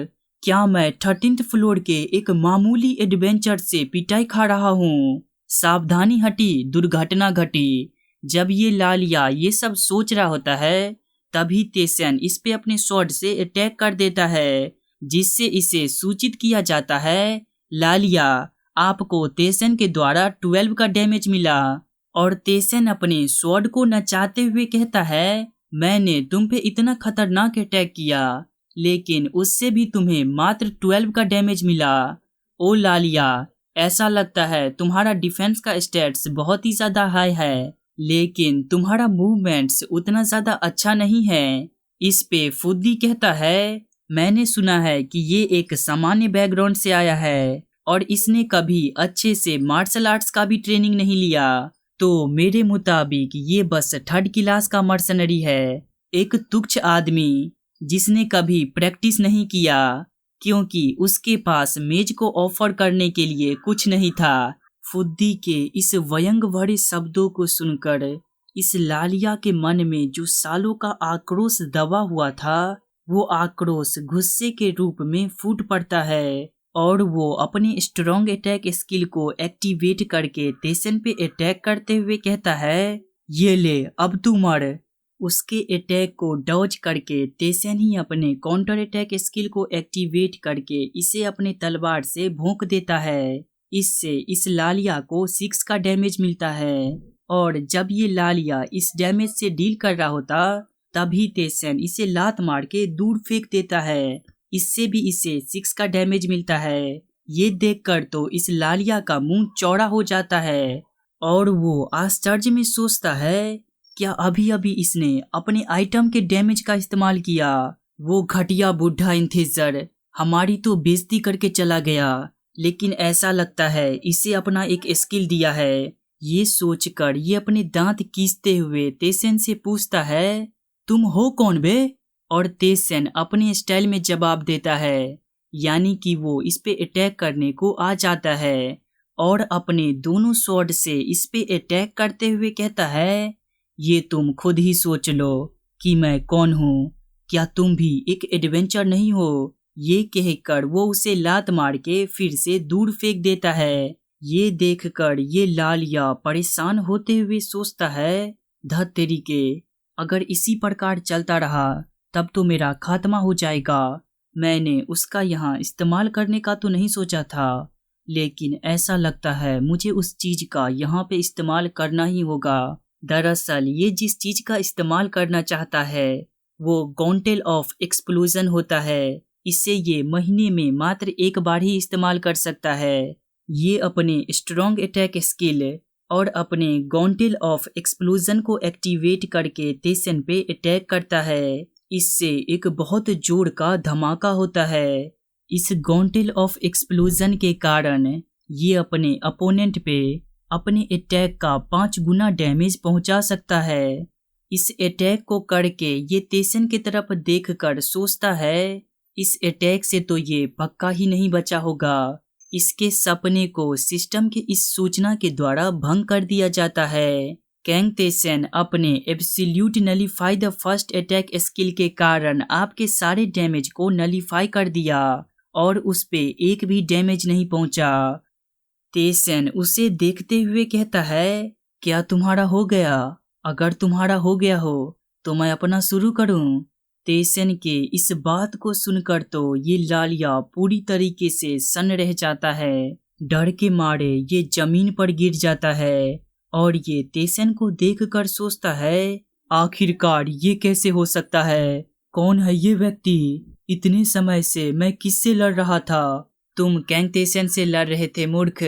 क्या मैं 13th फ्लोर के एक मामूली एडवेंचर से पिटाई खा रहा हूँ? सावधानी हटी, दुर्घटना घटी। जब ये लालिया ये सब सोच रहा होता है, तभी तेसन इस पे अपने स्वॉर्ड से अटैक कर देता है, जिससे इसे सूचित किया जाता है, लालिया, आपको तेसन के द्वारा 12 का डैमेज मिला। और तेसन अपने स्वॉर्ड को नचाते हुए कहता है, मैंने तुम पे इतना खतरनाक अटैक किया, लेकिन उससे भी तुम्हें मात्र 12 का डैमेज मिला। ओ लालिया, ऐसा लगता है तुम्हारा डिफेंस का स्टेट्स बहुत ही ज्यादा हाई है, लेकिन तुम्हारा मूवमेंट्स उतना ज्यादा अच्छा नहीं है। इस पे फुद्दी कहता है, मैंने सुना है कि ये एक सामान्य बैकग्राउंड से आया है, और इसने कभी अच्छे से मार्शल आर्ट्स का भी ट्रेनिंग नहीं लिया, तो मेरे मुताबिक ये बस 3rd क्लास का मर्सनरी है, एक तुच्छ आदमी जिसने कभी प्रैक्टिस नहीं किया, क्योंकि उसके पास मेज को ऑफर करने के लिए कुछ नहीं था। फुद्दी के इस व्यंग भरे शब्दों को सुनकर इस लालिया के मन में जो सालों का आक्रोश दबा हुआ था, वो आक्रोश गुस्से के रूप में फूट पड़ता है, और वो अपने स्ट्रॉन्ग अटैक स्किल को एक्टिवेट करके तेसन पे अटैक करते हुए कहता है, ये ले अब तू मर। उसके अटैक को डॉज करके तेसन ही अपने काउंटर अटैक स्किल को एक्टिवेट करके इसे अपने तलवार से भोंक देता है। इससे इस लालिया को 6 का डैमेज मिलता है, और जब ये लालिया इस डैमेज से डील कर रहा होता, तभी तेसन इसे लात मार के दूर फेंक देता है, इससे भी इसे 6 का डैमेज मिलता है। ये देखकर तो इस लालिया का मुंह चौड़ा हो जाता है, और वो आश्चर्य में सोचता है, क्या अभी अभी इसने अपने आइटम के डैमेज का इस्तेमाल किया? वो घटिया बुढ़ा इंथेजर हमारी तो बेइज्जती करके चला गया, लेकिन ऐसा लगता है इसे अपना एक स्किल दिया है, ये सोचकर ये अपने दांत कीसते हुए तेसन से पूछता है, तुम हो कौन बे? और तेसन अपने स्टाइल में जवाब देता है, यानी कि वो इस पे अटैक करने को आ जाता है और अपने दोनों स्वॉर्ड से इस पे अटैक करते हुए कहता है, ये तुम खुद ही सोच लो कि मैं कौन हूँ। क्या तुम भी एक एडवेंचर नहीं हो? ये कहकर वो उसे लात मार के फिर से दूर फेंक देता है। ये देखकर ये लालिया परेशान होते हुए सोचता है, धत तेरी के, अगर इसी प्रकार चलता रहा तब तो मेरा खात्मा हो जाएगा। मैंने उसका यहाँ इस्तेमाल करने का तो नहीं सोचा था, लेकिन ऐसा लगता है मुझे उस चीज का यहाँ पे इस्तेमाल करना ही होगा। दरअसल ये जिस चीज का इस्तेमाल करना चाहता है वो गॉन्टेल ऑफ एक्सप्लोजन होता है। इसे ये महीने में मात्र एक बार ही इस्तेमाल कर सकता है। ये अपने स्ट्रॉन्ग अटैक स्किल और अपने गॉन्टेल ऑफ एक्सप्लोजन को एक्टिवेट करके तेसन पे अटैक करता है। इससे एक बहुत जोर का धमाका होता है। इस गॉन्टेल ऑफ एक्सप्लोजन के कारण ये अपने अपोनेंट पे अपने अटैक का 5 गुना डैमेज पहुंचा सकता है। इस अटैक को करके ये तेसन की तरफ देखकर सोचता है, इस अटैक से तो ये पक्का ही नहीं बचा होगा। इसके सपने को सिस्टम की इस सूचना के द्वारा भंग कर दिया जाता है। कैंग तेसन अपने absolute nullify the first attack skill के कारण आपके सारे डैमेज को नलीफाई कर दिया और उस पे एक भी डैमेज नहीं पहुंचा। तेसन उसे देखते हुए कहता है, क्या तुम्हारा हो गया? अगर तुम्हारा हो गया हो तो मैं अपना शुरू करूं। तेसन के इस बात को सुनकर तो ये लालिया पूरी तरीके से सन्न रह जाता है। डर के मारे ये जमीन पर गिर जाता है और ये तेसन को देखकर सोचता है, आखिरकार ये कैसे हो सकता है? कौन है ये व्यक्ति? इतने समय से मैं किससे लड़ रहा था? तुम कैंग तेसन से लड़ रहे थे मूर्ख।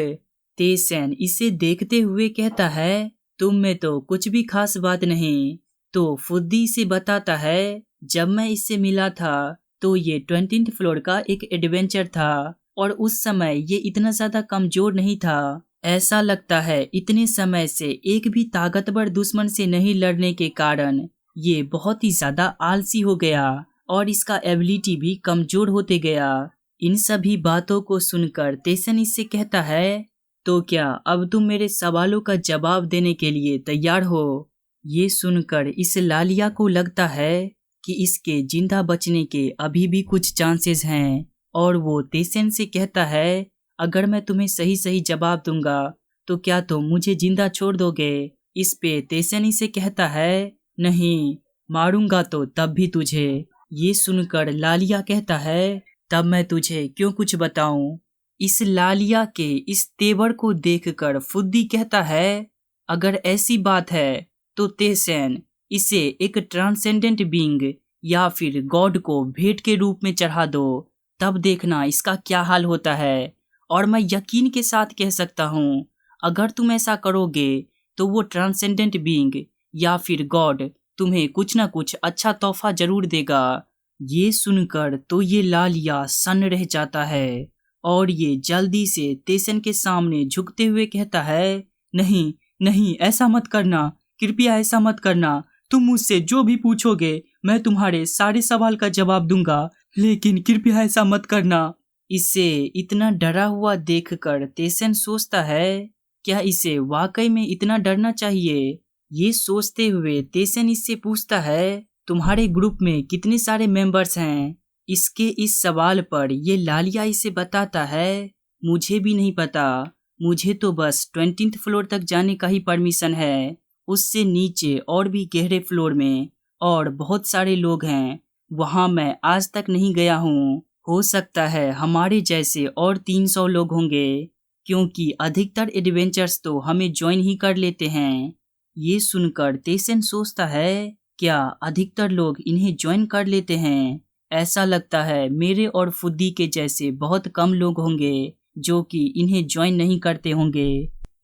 तेसन इसे देखते हुए कहता है, तुम में तो कुछ भी खास बात नहीं। तो फुद्दी से बताता है, जब मैं इससे मिला था तो ये 20th फ्लोर का एक एडवेंचर था और उस समय ये इतना ज्यादा कमजोर नहीं था। ऐसा लगता है इतने समय से एक भी ताकतवर दुश्मन से नहीं लड़ने के कारण ये बहुत ही ज्यादा आलसी हो गया और इसका एबिलिटी भी कमजोर होते गया। इन सभी बातों को सुनकर तेसन इससे कहता है, तो क्या अब तुम मेरे सवालों का जवाब देने के लिए तैयार हो? ये सुनकर इस लालिया को लगता है कि इसके जिंदा बचने के अभी भी कुछ चांसेस हैं और वो तेसन से कहता है, अगर मैं तुम्हें सही सही जवाब दूंगा तो क्या तुम मुझे जिंदा छोड़ दोगे? इस पे तेसन इसे कहता है, नहीं, मारूंगा तो तब भी तुझे। ये सुनकर लालिया कहता है, तब मैं तुझे क्यों कुछ बताऊं? इस लालिया के इस तेवर को देखकर फुद्दी कहता है, अगर ऐसी बात है तो तेसन इसे एक ट्रांसेंडेंट बीइंग या फिर गॉड को भेंट के रूप में चढ़ा दो, तब देखना इसका क्या हाल होता है। और मैं यकीन के साथ कह सकता हूँ, अगर तुम ऐसा करोगे तो वो ट्रांसेंडेंट बीइंग या फिर गॉड तुम्हें कुछ ना कुछ अच्छा तोहफा जरूर देगा। ये सुनकर तो ये लालिया सन्न रह जाता है और ये जल्दी से तेसन के सामने झुकते हुए कहता है, नहीं नहीं, ऐसा मत करना, कृपया ऐसा मत करना। तुम मुझसे जो भी पूछोगे मैं तुम्हारे सारे सवाल का जवाब दूंगा, लेकिन कृपया ऐसा मत करना। इसे इतना डरा हुआ देखकर तेसन सोचता है, क्या इसे वाकई में इतना डरना चाहिए? ये सोचते हुए तेसन इससे पूछता है, तुम्हारे ग्रुप में कितने सारे मेंबर्स हैं? इसके इस सवाल पर ये लालिया इसे बताता है, मुझे भी नहीं पता, मुझे तो बस 20th फ्लोर तक जाने का ही परमिशन है। उससे नीचे और भी गहरे फ्लोर में और बहुत सारे लोग हैं, वहाँ मैं आज तक नहीं गया हूँ। हो सकता है हमारे जैसे और 300 लोग होंगे, क्योंकि अधिकतर एडवेंचर्स तो हमें ज्वाइन ही कर लेते हैं। ये सुनकर तेसन सोचता है, क्या अधिकतर लोग इन्हें ज्वाइन कर लेते हैं? ऐसा लगता है मेरे और फुद्दी के जैसे बहुत कम लोग होंगे जो कि इन्हें ज्वाइन नहीं करते होंगे।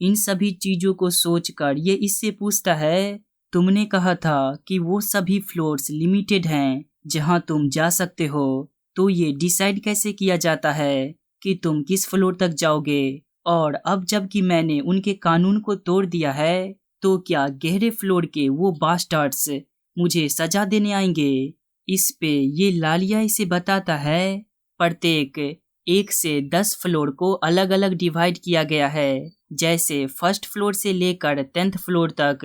इन सभी चीजों को सोचकर ये इससे पूछता है, तुमने कहा था कि वो सभी फ्लोर्स लिमिटेड हैं जहां तुम जा सकते हो, तो ये डिसाइड कैसे किया जाता है कि तुम किस फ्लोर तक जाओगे और अब जबकि मैंने उनके कानून को तोड़ दिया है, तो क्या गहरे फ्लोर के वो बास्टर्ड्स मुझे सजा देने आएंगे? इस पे ये लालिया इसे बताता है, प्रत्येक 1 से 10 फ्लोर को अलग अलग डिवाइड किया गया है। जैसे फर्स्ट फ्लोर से लेकर 10th फ्लोर तक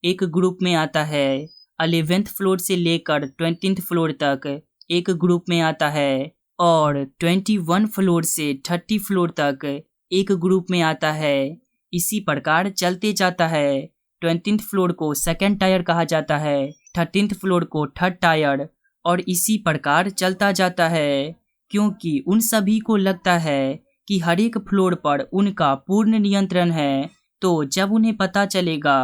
एक ग्रुप में आता है, 11th फ्लोर से लेकर 20th फ्लोर तक एक ग्रुप में आता है, और 21 फ्लोर से 30 फ्लोर तक एक ग्रुप में आता है। इसी प्रकार चलते जाता है। 20th फ्लोर को सेकंड टायर कहा जाता है, 13th फ्लोर को थर्ड टायर, और इसी प्रकार चलता जाता है, क्योंकि उन सभी को लगता है कि हर एक फ्लोर पर उनका पूर्ण नियंत्रण है। तो जब उन्हें पता चलेगा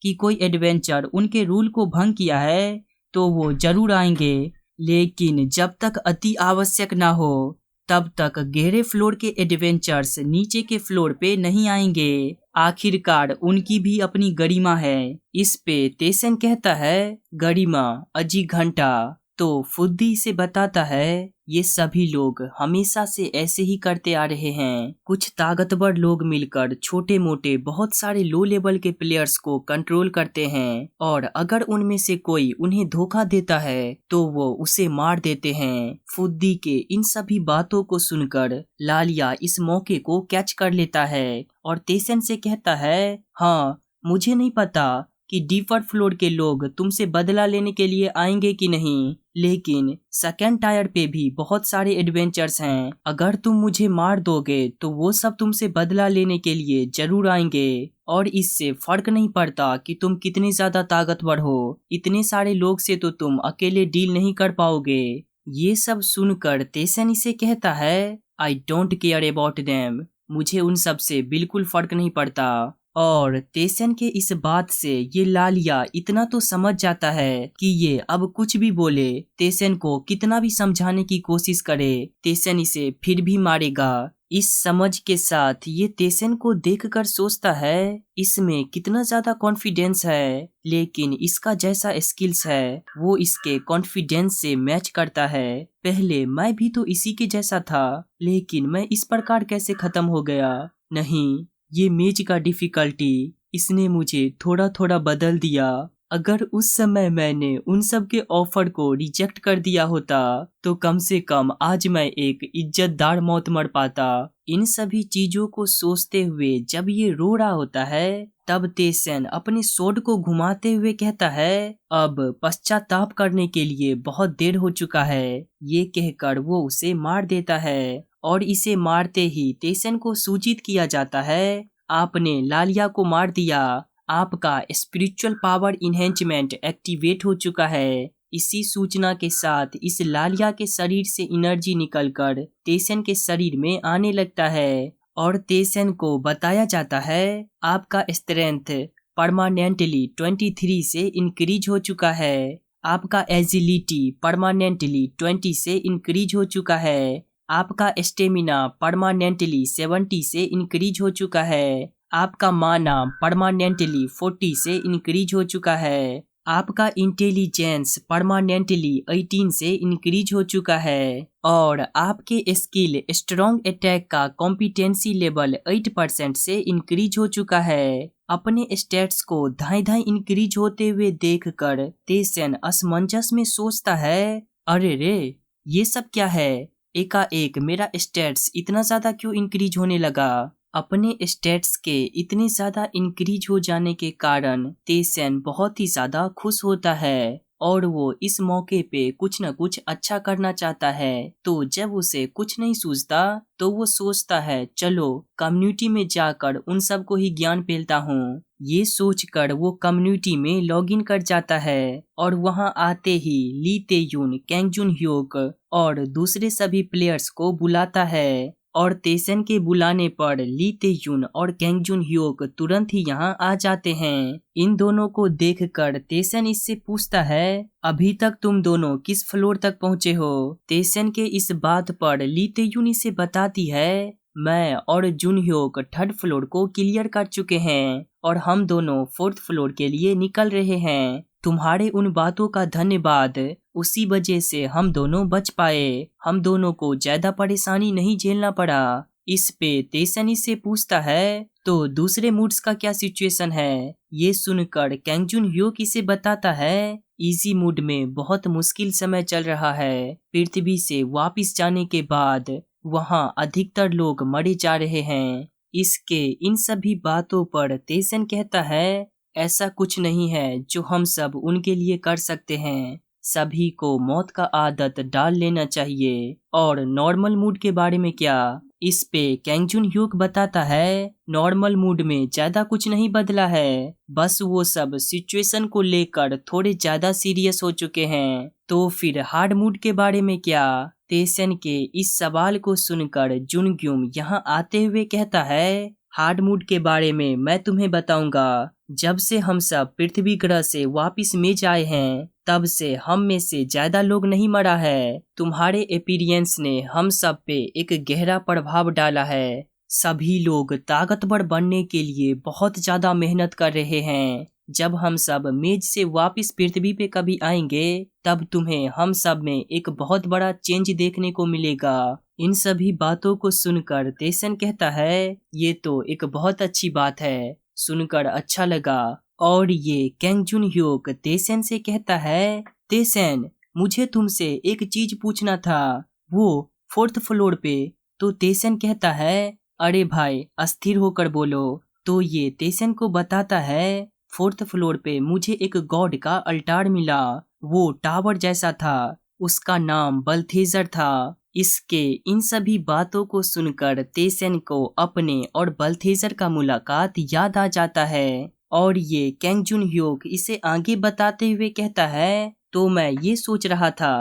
कि कोई एडवेंचर उनके रूल को भंग किया है, तो वो जरूर आएंगे, लेकिन जब तक अति आवश्यक ना हो तब तक गहरे फ्लोर के एडवेंचर्स नीचे के फ्लोर पे नहीं आएंगे। आखिरकार उनकी भी अपनी गरिमा है। इस पे तेसन कहता है, गरिमा अजी घंटा। तो फुद्दी से बताता है, ये सभी लोग हमेशा से ऐसे ही करते आ रहे हैं। कुछ ताकतवर लोग मिलकर छोटे मोटे बहुत सारे लो लेवल के प्लेयर्स को कंट्रोल करते हैं, और अगर उनमें से कोई उन्हें धोखा देता है तो वो उसे मार देते हैं। फुद्दी के इन सभी बातों को सुनकर लालिया इस मौके को कैच कर लेता है और तेसन से कहता है, हाँ, मुझे नहीं पता कि डीपर फ्लोर के लोग तुमसे बदला लेने के लिए आएंगे कि नहीं, लेकिन सेकंड टायर पे भी बहुत सारे एडवेंचर्स हैं। अगर तुम मुझे मार दोगे तो वो सब तुमसे बदला लेने के लिए जरूर आएंगे, और इससे फर्क नहीं पड़ता कि तुम कितने ज्यादा ताकतवर हो, इतने सारे लोग से तो तुम अकेले डील नहीं कर पाओगे। ये सब सुनकर तेसन इसे कहता है, I don't care about them, मुझे उन सब से बिल्कुल फर्क नहीं पड़ता। और तेसन के इस बात से ये लालिया इतना तो समझ जाता है कि ये अब कुछ भी बोले, तेसन को कितना भी समझाने की कोशिश करे, तेसन इसे फिर भी मारेगा। इस समझ के साथ ये तेसन को देखकर सोचता है, इसमें कितना ज्यादा कॉन्फिडेंस है, लेकिन इसका जैसा स्किल्स है वो इसके कॉन्फिडेंस से मैच करता है। पहले मैं भी तो इसी के जैसा था, लेकिन मैं इस प्रकार कैसे खत्म हो गया? नहीं, ये मेज का डिफिकल्टी इसने मुझे थोड़ा थोड़ा बदल दिया। अगर उस समय मैंने उन सब के ऑफर को रिजेक्ट कर दिया होता तो कम से कम आज मैं एक इज्जतदार मौत मर पाता। इन सभी चीजों को सोचते हुए जब ये रो रहा होता है, तब तेसन अपने सोड को घुमाते हुए कहता है, अब पश्चाताप करने के लिए बहुत देर हो चुका है। ये कहकर वो उसे मार देता है, और इसे मारते ही तेसन को सूचित किया जाता है, आपने लालिया को मार दिया, आपका स्पिरिचुअल पावर इन्हेंचमेंट एक्टिवेट हो चुका है। इसी सूचना के साथ इस लालिया के शरीर से एनर्जी निकलकर तेसन के शरीर में आने लगता है, और तेसन को बताया जाता है, आपका स्ट्रेंथ परमानेंटली 23 से इंक्रीज हो चुका है, आपका एजिलिटी परमानेंटली 20 से इंक्रीज हो चुका है, आपका स्टेमिना परमानेंटली 70 से इंक्रीज हो चुका है, आपका माना परमानेंटली 40 से इंक्रीज हो चुका है, आपका इंटेलिजेंस परमानेंटली 18 से इंक्रीज हो चुका है, और आपके स्किल स्ट्रॉन्ग अटैक का कॉम्पिटेंसी लेवल 8% से इंक्रीज हो चुका है। अपने स्टेट्स को धाई धाई इंक्रीज होते हुए देखकर तेसन असमंजस में सोचता है, अरे रे, ये सब क्या है? एकाएक मेरा स्टेट्स इतना ज्यादा क्यों इंक्रीज होने लगा? अपने स्टेट्स के इतने ज्यादा इंक्रीज हो जाने के कारण तेसन बहुत ही ज्यादा खुश होता है, और वो इस मौके पे कुछ न कुछ अच्छा करना चाहता है। तो जब उसे कुछ नहीं सूझता तो वो सोचता है, चलो कम्युनिटी में जाकर उन सबको ही ज्ञान फैलाता हूँ। ये सोचकर वो कम्युनिटी में लॉगिन कर जाता है, और वहाँ आते ही ली तेयुन, कैंग जुन ह्योक और दूसरे सभी प्लेयर्स को बुलाता है, और तेसन के बुलाने पर ली तेयुन और कैंग जुन ह्योक तुरंत ही यहाँ आ जाते हैं। इन दोनों को देखकर तेसन इससे पूछता है, अभी तक तुम दोनों किस फ्लोर तक पहुँचे हो? तेसन के इस बात पर ली तेयुन इसे बताती है, मैं और जुन ह्योक 3rd फ्लोर को क्लियर कर चुके हैं, और हम दोनों 4th फ्लोर के लिए निकल रहे हैं। तुम्हारे उन बातों का धन्यवाद, उसी वजह से हम दोनों बच पाए, हम दोनों को ज्यादा परेशानी नहीं झेलना पड़ा। इस पे तेसन इससे पूछता है तो दूसरे मूड्स का क्या सिचुएशन है। ये सुनकर कैंग जुन ह्योक इसे बताता है इजी मूड में बहुत मुश्किल समय चल रहा है। पृथ्वी से वापिस जाने के बाद वहाँ अधिकतर लोग मरे जा रहे हैं। इसके इन सभी बातों पर तेसन कहता है ऐसा कुछ नहीं है जो हम सब उनके लिए कर सकते हैं। सभी को मौत का आदत डाल लेना चाहिए। और नॉर्मल मूड के बारे में क्या? इस पे कैंग जुन ह्योक बताता है नॉर्मल मूड में ज्यादा कुछ नहीं बदला है, बस वो सब सिचुएशन को लेकर थोड़े ज्यादा सीरियस हो चुके हैं। तो फिर हार्ड मूड के बारे में क्या? तेसन के इस सवाल को सुनकर जुनग्युम यहाँ आते हुए कहता है हार्ड मूड के बारे में मैं तुम्हें बताऊंगा। जब से हम सब पृथ्वी ग्रह से वापिस मेज आए हैं तब से हम में से ज्यादा लोग नहीं मरा है। तुम्हारे अपीयरेंस ने हम सब पे एक गहरा प्रभाव डाला है। सभी लोग ताकतवर बनने के लिए बहुत ज्यादा मेहनत कर रहे हैं। जब हम सब मेज से वापिस पृथ्वी पे कभी आएंगे तब तुम्हें हम सब में एक बहुत बड़ा चेंज देखने को मिलेगा। इन सभी बातों को सुनकर तेसन कहता है ये तो एक बहुत अच्छी बात है, सुनकर अच्छा लगा। और ये कैंग जुन ह्योक तेसन से कहता है तेसन मुझे तुमसे एक चीज पूछना था, वो 4th फ्लोर पे। तो तेसन कहता है अरे भाई अस्थिर होकर बोलो। तो ये तेसन को बताता है 4th फ्लोर पे मुझे एक गॉड का अल्टार मिला। वो टावर जैसा था, उसका नाम बल्थेजर था। इसके इन सभी बातों को सुनकर तेसन को अपने और बल्थेजर का मुलाकात याद आ जाता है। और ये कैंग जुन ह्योक इसे आगे बताते हुए कहता है तो मैं ये सोच रहा था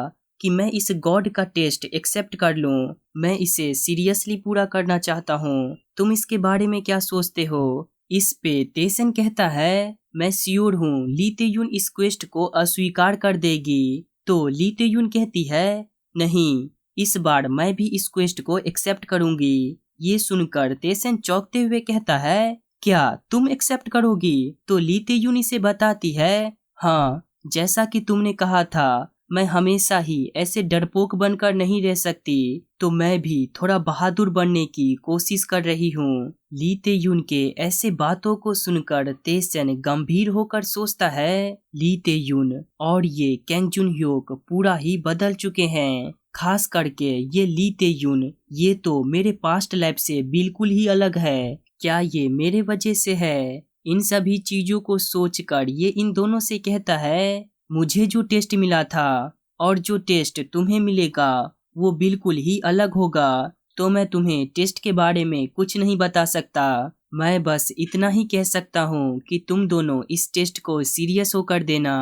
कि मैं इस गॉड का टेस्ट एक्सेप्ट कर लूं। मैं इसे सीरियसली पूरा करना चाहता हूँ। तुम इसके बारे में क्या सोचते हो? इस पे तेसन कहता है मैं श्योर हूँ ली तेयुन इस क्वेस्ट को अस्वीकार कर देगी। तो ली तेयुन कहती है नहीं, इस बार मैं भी इस क्वेस्ट को एक्सेप्ट करूंगी। ये सुनकर तेसन चौंकते हुए कहता है क्या तुम एक्सेप्ट करोगी? तो ली तेयुन इसे बताती है हाँ, जैसा कि तुमने कहा था मैं हमेशा ही ऐसे डरपोक बनकर नहीं रह सकती, तो मैं भी थोड़ा बहादुर बनने की कोशिश कर रही हूँ। ली तेयुन के ऐसे बातों को सुनकर तेसन गंभीर होकर सोचता है ली तेयुन और ये कैंग जुन ह्योक पूरा ही बदल चुके हैं। खास करके ये ली तेयुन, ये तो मेरे पास्ट लाइफ से बिल्कुल ही अलग है। क्या ये मेरे वजह से है? इन सभी चीजों को सोचकर ये इन दोनों से कहता है मुझे जो टेस्ट मिला था और जो टेस्ट तुम्हें मिलेगा वो बिल्कुल ही अलग होगा। तो मैं तुम्हें टेस्ट के बारे में कुछ नहीं बता सकता। मैं बस इतना ही कह सकता हूँ कि तुम दोनों इस टेस्ट को सीरियस होकर देना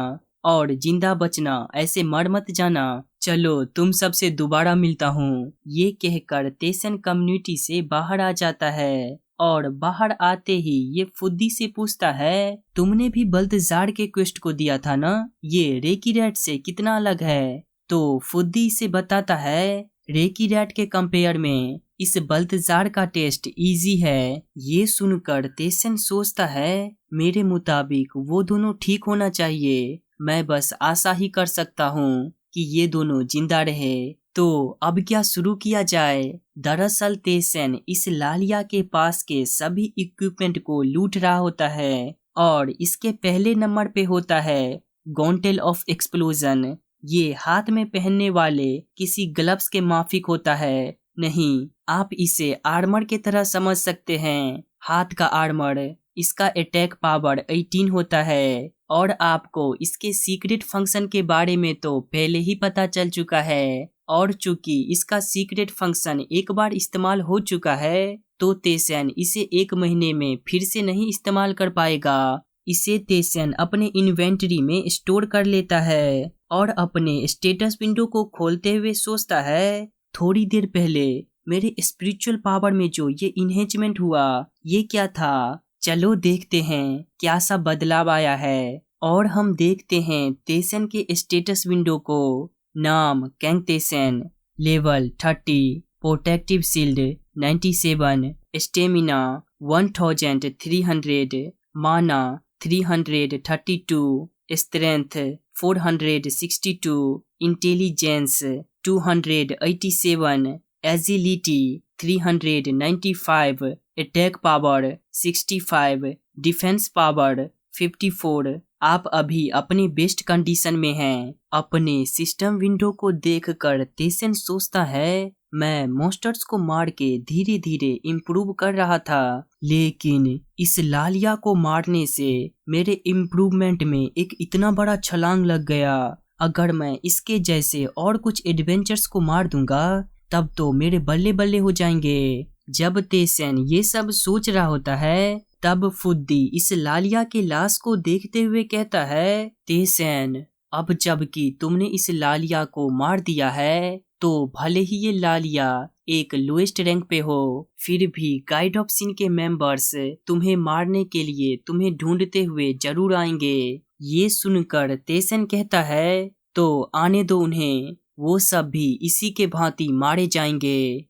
और जिंदा बचना, ऐसे मर मत जाना। चलो तुम सबसे दोबारा मिलता हूँ। ये कहकर तेसन कम्युनिटी से बाहर आ जाता है और बाहर आते ही ये फुद्दी से पूछता है तुमने भी बल्तजार के क्वेस्ट को दिया था ना, ये रेकी रैट से कितना अलग है? तो फुद्दी से बताता है रेकी रैट के कंपेयर में इस बल्तजार का टेस्ट इजी है। ये सुनकर तेसन सोचता है मेरे मुताबिक वो दोनों ठीक होना चाहिए। मैं बस आशा ही कर सकता हूँ कि ये दोनों जिंदा रहे। तो अब क्या शुरू किया जाए? दरअसल तेसन इस लालिया के पास के सभी इक्विपमेंट को लूट रहा होता है और इसके पहले नंबर पे होता है गॉन्टेल ऑफ एक्सप्लोजन। ये हाथ में पहनने वाले किसी ग्लव्स के माफिक होता है। नहीं, आप इसे आर्मर की तरह समझ सकते हैं, हाथ का आर्मर। इसका अटैक पावर 18 होता है और आपको इसके सीक्रेट फंक्शन के बारे में तो पहले ही पता चल चुका है। और चूंकि इसका सीक्रेट फंक्शन एक बार इस्तेमाल हो चुका है तो तेसन इसे 1 महीने में फिर से नहीं इस्तेमाल कर पाएगा। इसे तेसन अपने इन्वेंटरी में स्टोर कर लेता है और अपने स्टेटस विंडो को खोलते हुए सोचता है थोड़ी देर पहले मेरे स्पिरिचुअल पावर में जो ये इन्हेंचमेंट हुआ ये क्या था। चलो देखते हैं क्या सा बदलाव आया है। और हम देखते हैं तेसन के स्टेटस विंडो को। नाम Kang Taesan, level 30, protective shield 97, stamina 1300, mana 332, strength 462, intelligence 287, agility 395, attack power 65, defence power 54। आप अभी अपने बेस्ट कंडीशन में हैं। अपने सिस्टम विंडो को देखकर तेसन सोचता है, मैं मॉन्स्टर्स को मार के धीरे धीरे इम्प्रूव कर रहा था, लेकिन इस लालिया को मारने से मेरे इम्प्रूवमेंट में एक इतना बड़ा छलांग लग गया। अगर मैं इसके जैसे और कुछ एडवेंचर्स को मार दूंगा तब तो मेरे बल्ले बल्ले हो जाएंगे। जब तेसन ये सब सोच रहा होता है तब फुद्दी इस लालिया के लाश को देखते हुए कहता है, तेसन, अब जबकि तुमने इस लालिया को मार दिया है तो भले ही ये लालिया एक लोएस्ट रैंक पे हो, फिर भी गाइड ऑफ सिन के मेंबर्स तुम्हें मारने के लिए तुम्हें ढूंढते हुए जरूर आएंगे। ये सुनकर तेसन कहता है, तो आने दो उन्हें, वो सब भी इसी के भांति मारे जाएंगे।